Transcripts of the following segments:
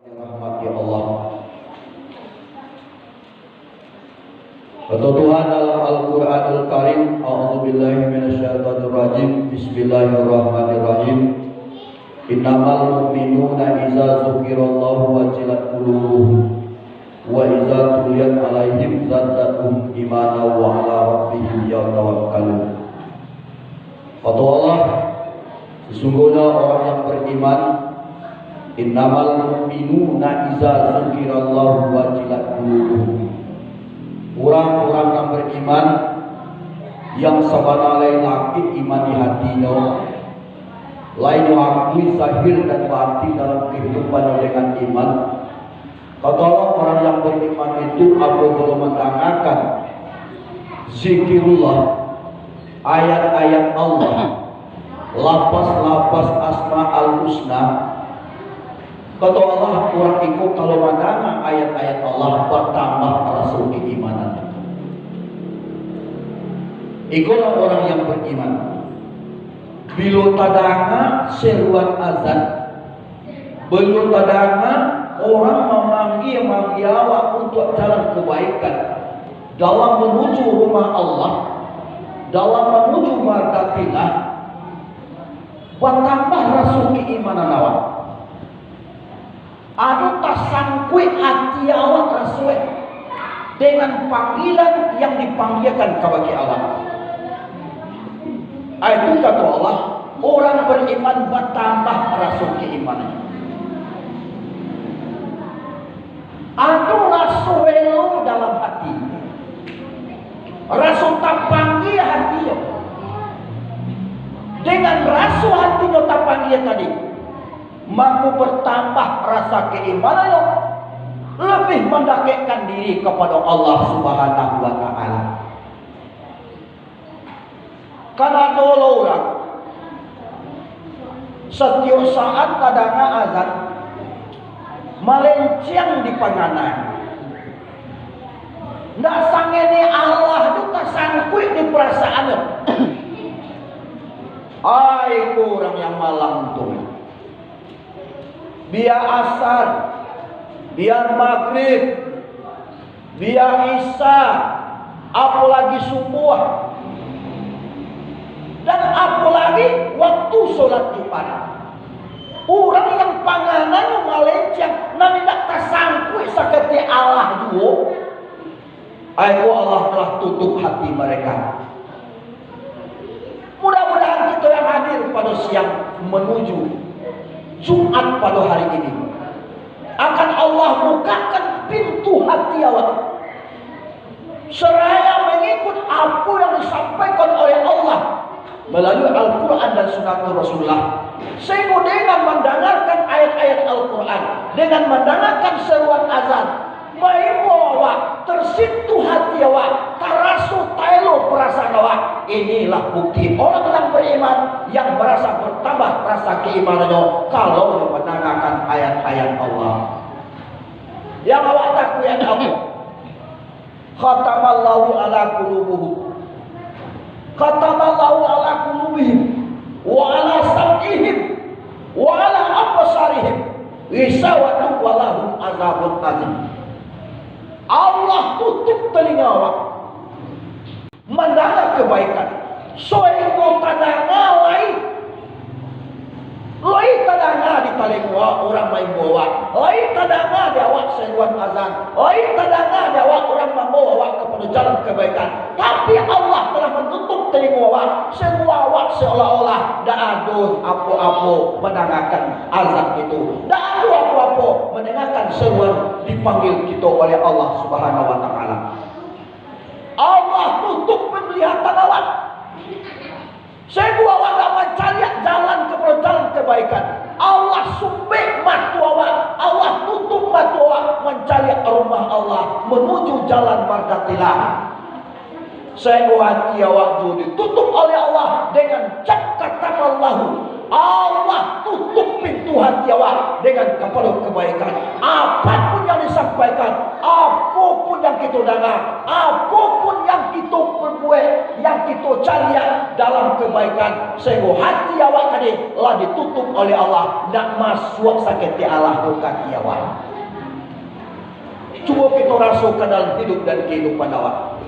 Rahmati Allah. Kata Tuhan dalam Al-Quranul Karim, A'udzubillahi minasyaitonirrajim, Bismillahirrahmanirrahim. Innamal mu'minuna idza dzukirallahu wajilat qulubuhum wa idza tuliyat 'alaihim zadatuhum imanan wa 'ala rabbihim yatawakkalun. Kata Allah, sesungguhnya orang yang beriman, innamal mu'minuna idza dzukirallahu wajilat qulubuhum. Orang-orang yang beriman yang sabanalai laki iman di hatinya, lain akui zahir dan batin dalam kehidupan dengan iman. Kata Allah, orang yang beriman itu apabila mendengarkan zikirullah, ayat-ayat Allah, lapas-lapas asma al-husna. Kata Allah, orang itu kalau mendengar ayat-ayat Allah bertambah rasa keimanan. Itulah orang yang beriman. Bila tadanga seruan azan, belum tadanga orang memanggil awak untuk jalan kebaikan dalam menuju rumah Allah, dalam menuju margatillah, bertambah rasa keimanan awak. Anu tak sangkui hati awak rasuah dengan panggilan yang dipanggilkan kepada Allah. Itu kata Allah, orang beriman bertambah rasa keimanannya. Anu rasuah dalam hati, rasa tak panggil hatinya. Dengan rasa hatinya tak panggil tadi, mampu bertambah rasa keimanan, lebih mendekatkan diri kepada Allah Subhanahu wa Ta'ala. Karena dulu orang setiap saat kadang azan melenceng di panganan, ndak sangeni Allah itu tak sangkut di perasaannya. Itu orang yang malang tuh. Biar asar, biar maghrib, biar isya, apalagi subuh, dan apalagi waktu sholat Jumat. Orang yang panganannya melenceng, nanti tidak tersangkut seperti Allah juga. Allah telah tutup hati mereka. Mudah-mudahan kita yang hadir pada siang menuju Jumat pada hari ini akan Allah bukakan pintu hati awak, seraya mengikut apa yang disampaikan oleh Allah melalui Al-Quran dan Sunnah Rasulullah. Sehingga dengan mendengarkan ayat-ayat Al-Quran, dengan mendengarkan seruan azan, baik awak tersentuh hati awak, terasu telo perasaan awak. Inilah bukti orang yang beriman yang merasa bertambah rasa keimanannya kalau mendengarkan ayat-ayat Allah. Yang awak takui apa? Khatamallahu ala qulubuhum, khatamallahu ala qulubihim wa ala sam'ihim wa ala absarihim ghishawatun wa lahum azabun azim. Allah tutup telinga awak mendengar kebaikan, sehingga tadanga lain tadanga di telinga orang main bawa, lain tadanga di awak seruan azan, lain tadanga di awak orang membawa awak kepada jalan kebaikan. Tapi Allah telah menutup telinga awak, semua awak seolah-olah tidak ada apa-apa mendengarkan azan itu, tidak ada apa-apa mendengarkan seruan dipanggil kita oleh Allah Subhanahu wa Ta'ala. Allah tutup penglihatan awak, sehingga awak tak mencari jalan kepada jalan kebaikan. Allah sumpit mata awak, Allah tutup mata awak mencari rumah Allah, menuju jalan margatillah. Sehingga hati awak juga ditutup oleh Allah dengan cakatan Allah. Allah tutup pintu hati awak dengan kepada kebaikan. Apapun yang disampaikan, apapun yang kita dengar, apapun yang kita perbuat, yang kita cari dalam kebaikan, sehingga hati awak tadi telah ditutup oleh Allah, tidak masuk sakit Allah ke kaki awak. Cuba kita rasakan dalam hidup dan kehidupan awak.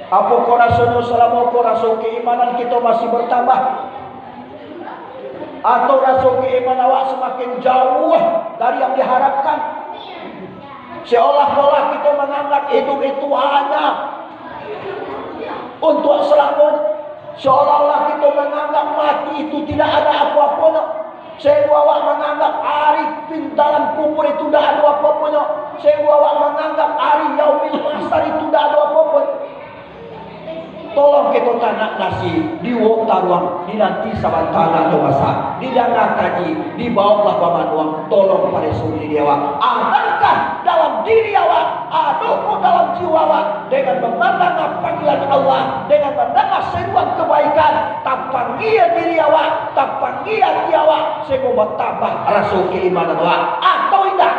Apa kau rasanya selama kau rasa keimanan kita masih bertambah? Atau rasa keimanan awak semakin jauh dari yang diharapkan? Seolah-olah kita menganggap hidup itu hanya untuk selamanya. Seolah-olah kita menganggap mati itu tidak ada apa-apanya. Sehingga awak menganggap hari dalam kubur itu tidak ada apa-apanya. Sehingga awak menganggap hari yaumil mahsyar itu tidak ada apa-apanya. Tolong kita tanak nasi di wok taruang di nanti sabantana doasa di dana kaji di bawah pamanuang. Tolong pada suri dewa, adakah dalam diri awak, adakah dalam jiwa awak dengan memandang panggilan Allah, dengan mendengar seruan kebaikan, tapangia diri awak, tapangia hati awak, sehingga bertambah rasa keimanan awak atau tidak?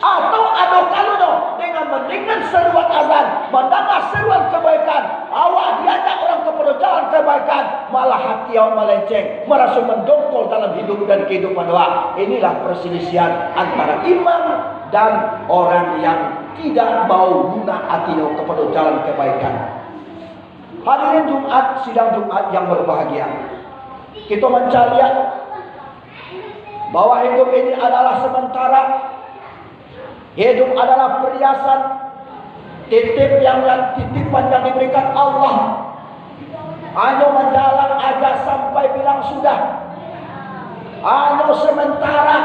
Atau ada kalanya dengan mendengar seruan azan, mendengar seruan kebaikan, awak diajak orang kepada jalan kebaikan, malah hati awak melenceng, merasa mendongkol dalam hidup dan kehidupan awak. Inilah perselisihan antara iman dan orang yang tidak mau guna hatinya kepada jalan kebaikan. Hadirin Jumat, sidang Jumat yang berbahagia, kita mencari bahwa hidup ini adalah sementara. Hidup adalah perhiasan, titipan yang diberikan Allah. Hanya menjalan aja sampai bilang sudah. Hanya sementara.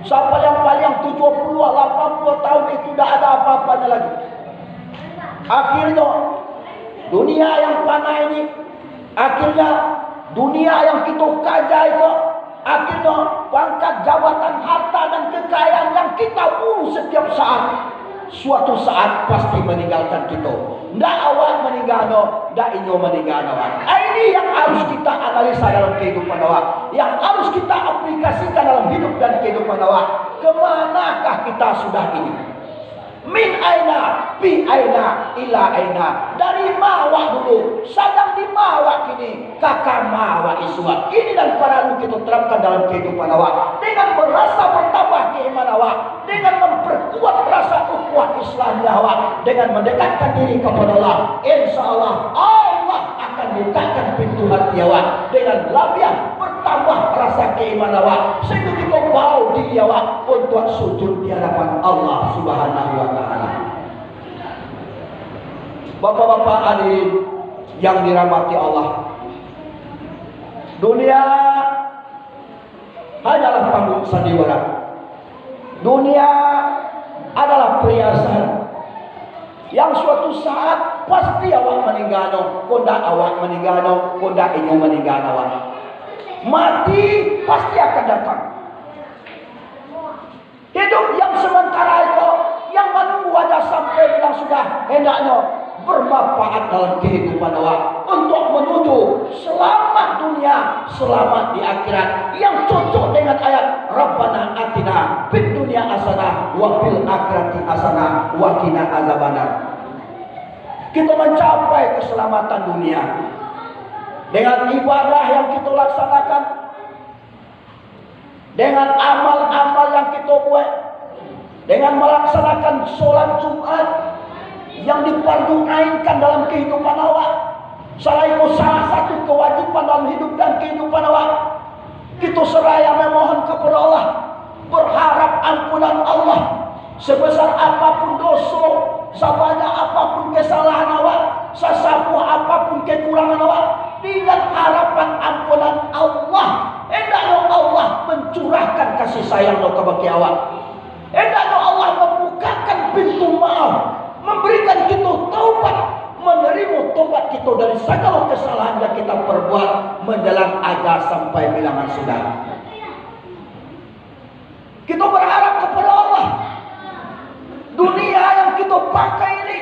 Sampai yang paling 70, 80 tahun itu tidak ada apa-apanya lagi. Akhirnya dunia yang panah ini, akhirnya dunia yang kita kaja itu, akhirnya pangkat, jabatan, harta dan kekayaan yang kita buru setiap saat, suatu saat pasti meninggalkan kita. Ndak awak meninggal, ndak inyo meninggal awak. Ini yang harus kita analisa dalam kehidupan awak, yang harus kita aplikasikan dalam hidup dan kehidupan awak. Kemanakah kita sudah ini? Min aina, bi aina, ila aina. Dari mawak dulu, sedang di mawak kini, kakak mawak iswa. Ini dan para kita terapkan dalam kehidupan awak. Dengan merasa bertambah keimanan awak, dengan memperkuat rasa ukhuwah Islam awak, dengan mendekatkan diri kepada Allah, insya Allah Allah akan bukakan pintu hati awak. Dengan labian bertambah rasa keimanan awak, sehingga kita bau diri awak untuk sujud di hadapan Allah Subhanahu wa Ta'ala. Bapak-bapak hadirin yang dirahmati Allah, dunia hanyalah panggung sandiwara. Dunia adalah perhiasan yang suatu saat pasti awak meninggal, kondak awak meninggal, kondak inyo meninggal awak. Mati pasti akan datang. Hidup yang sementara itu, yang menunggu wajah sampai bilang sudah, hendaknya bermanfaat dalam kehidupan awak untuk menuju selamat dunia, selamat di akhirat, yang cocok dengan ayat Rabbana atina fid dunya hasanah wa fil akhirati hasanah wa qina azabannar. Kita mencapai keselamatan dunia dengan ibadah yang kita laksanakan, dengan amal-amal yang kita buat, dengan melaksanakan sholat Jumat yang diperdunainkan dalam kehidupan awak. Salah satu kewajiban dalam hidup dan kehidupan awak, kita seraya memohon kepada Allah, berharap ampunan Allah. Sebesar apapun dosa, sebanyak apapun kesalahan awak, sesapuh apapun kekurangan awak, dengan harapan ampunan Allah, hendaknya Allah mencurahkan kasih sayangnya kepada awak. Hendaknya Allah membukakan pintu maaf, memberikan kita taubat, menerima taubat kita dari segala kesalahan yang kita perbuat menjelang ajal sampai bilangan sudah. Kita berharap kepada Allah. Dunia yang kita pakai ini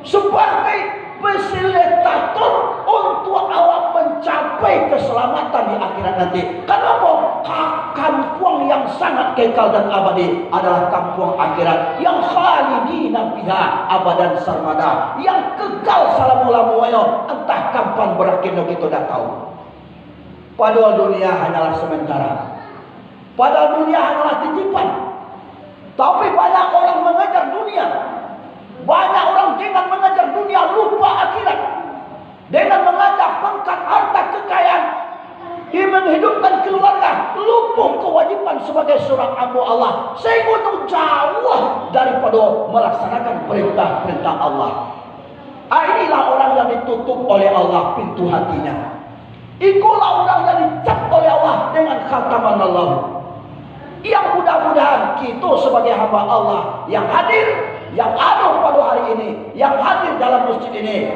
sebagai fasilitator untuk awak mencapai keselamatan di akhirat nanti. Kenapa? Kampung yang sangat kekal dan abadi adalah kampung akhirat yang khalidina fiha abadan sarmada, yang kekal selama-lamanya, entah kapan berakhirnya kita tidak tahu. Padahal dunia hanyalah sementara. Padahal dunia hanyalah titipan. Tapi banyak orang mengejar dunia. Banyak orang dengan mengejar dunia lupa akhirat. Dengan mengejar pangkat, harta, kekayaan, dia menghidupkan keluarga, lupa kewajiban sebagai seorang hamba Allah, sehingga itu jauh daripada melaksanakan perintah-perintah Allah. Inilah orang yang ditutup oleh Allah pintu hatinya. Itulah orang yang dicap oleh Allah dengan khataman Allah. Yang mudah-mudahan kita sebagai hamba Allah yang hadir, yang ada pada hari ini, yang hadir dalam masjid ini,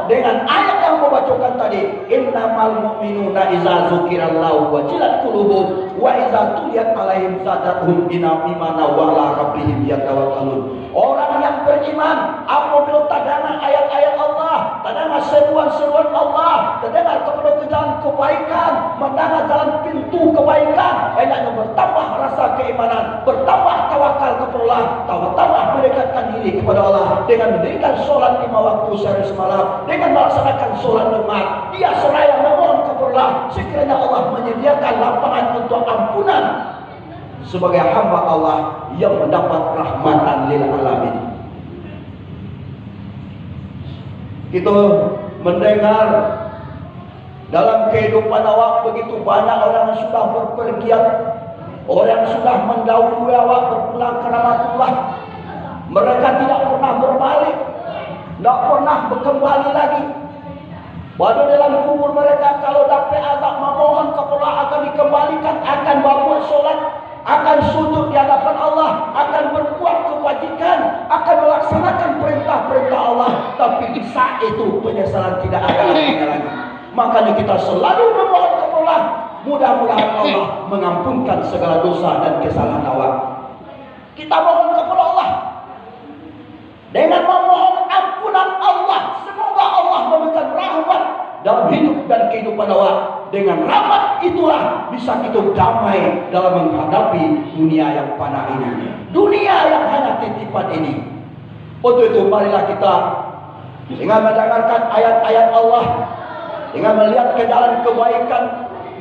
dengan ayat yang membacakan tadi, innamal mu'minuna idza dzukirallahu wajilat qulubuhum wa idza tuliyat alaihim zadatuhum imana wa ala rabbihim yatawakkalun. Orang yang beriman apabila terdengar ayat-ayat Allah, terdengar seruan-seruan Allah, terdengar kepada jalan kebaikan, mendengar jalan pintu kebaikan, hendaknya bertambah rasa keimanan, bertambah tawakal kepada Allah, tambah mendekatkan diri kepada Allah dengan mendirikan sholat 5 waktu sehari semalam, dengan melaksanakan sholat Jumat. Dia seraya memohon kepada Allah, sekiranya Allah menyediakan lapangan untuk ampunan sebagai hamba Allah yang mendapat rahmatan lil alamin. Kita mendengar dalam kehidupan awak begitu banyak orang yang sudah berpergian, orang yang sudah mendahului awak berpulang ke rahmatullah. Mereka tidak pernah berbalik, tidak pernah kembali lagi. Pada dalam kubur mereka kalau dapat azab memohon kepada akan dikembalikan, akan berbuat solat, akan sujud di hadapan Allah, akan berbuat kebajikan, akan melaksanakan perintah-perintah Allah. Tapi di saat itu penyesalan tidak ada lagi. Makanya kita selalu memohon kepada Allah, mudah-mudahan Allah mengampunkan segala dosa dan kesalahan awak. Kita mohon kepada Allah dengan memohon ampunan Allah, semoga Allah memberikan rahmat dalam hidup dan kehidupan awak. Dengan rahmat itulah bisa kita damai dalam menghadapi dunia yang fana ini, dunia yang hanya titipan ini. Untuk itu marilah kita dengan mendengarkan ayat-ayat Allah, dengan melihat ke jalan kebaikan,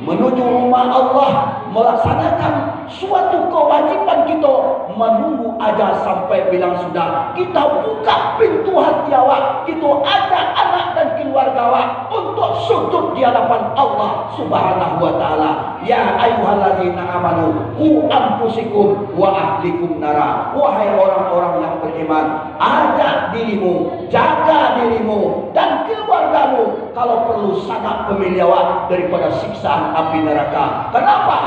menuju rumah Allah, melaksanakan suatu kewajiban kita, menunggu aja sampai bilang sudah. Kita buka pintu hati awak, kita ajak anak dan keluarga awak untuk sujud di hadapan Allah Subhanahu wa taala. Ya ayyuhallazina amanu qu anfusikum wa ahlikum nara. Wahai orang-orang yang beriman, ajak dirimu, jaga dirimu dan keluargamu kalau perlu sangat pemilih awak daripada siksaan api neraka. Kenapa?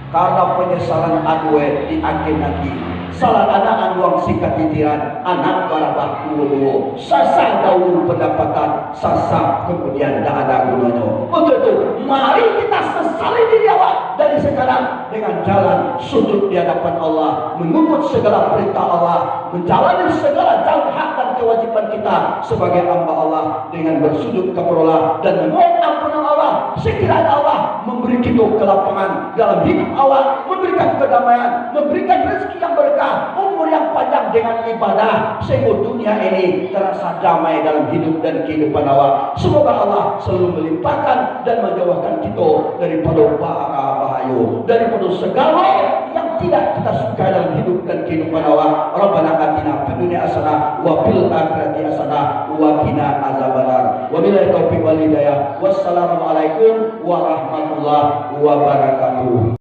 Karena penyesalan adue di akhir nanti. Salah anak anuang sikat titiran, anak barabah dulu. Sasa dahulu pendapatan, sasa kemudian tak ada gunanya. Untuk itu, mari kita sesali diri awak dari sekarang dengan jalan sujud di hadapan Allah, mengikut segala perintah Allah, menjalani segala jalan hak dan kewajiban kita sebagai hamba Allah dengan bersujud kepada Allah dan memohon ampunan Allah. Sekiranya Allah memberi kita kelapangan dalam hidup awak, memberikan kedamaian, memberikan rezeki yang berkah, umur yang panjang dengan ibadah, sehingga dunia ini terasa damai dalam hidup dan kehidupan awak. Semoga Allah selalu melimpahkan dan menjauhkan kita daripada bahaya, daripada segala yang tidak kita suka dalam hidup dan kehidupan awak. Rabbana atina fid dunya hasanah wa fil akhirati hasanah wa qina azabannar. Wabillahi taufiq wal hidayah. Wassalamu alaikum warahmatullahi wabarakatuh.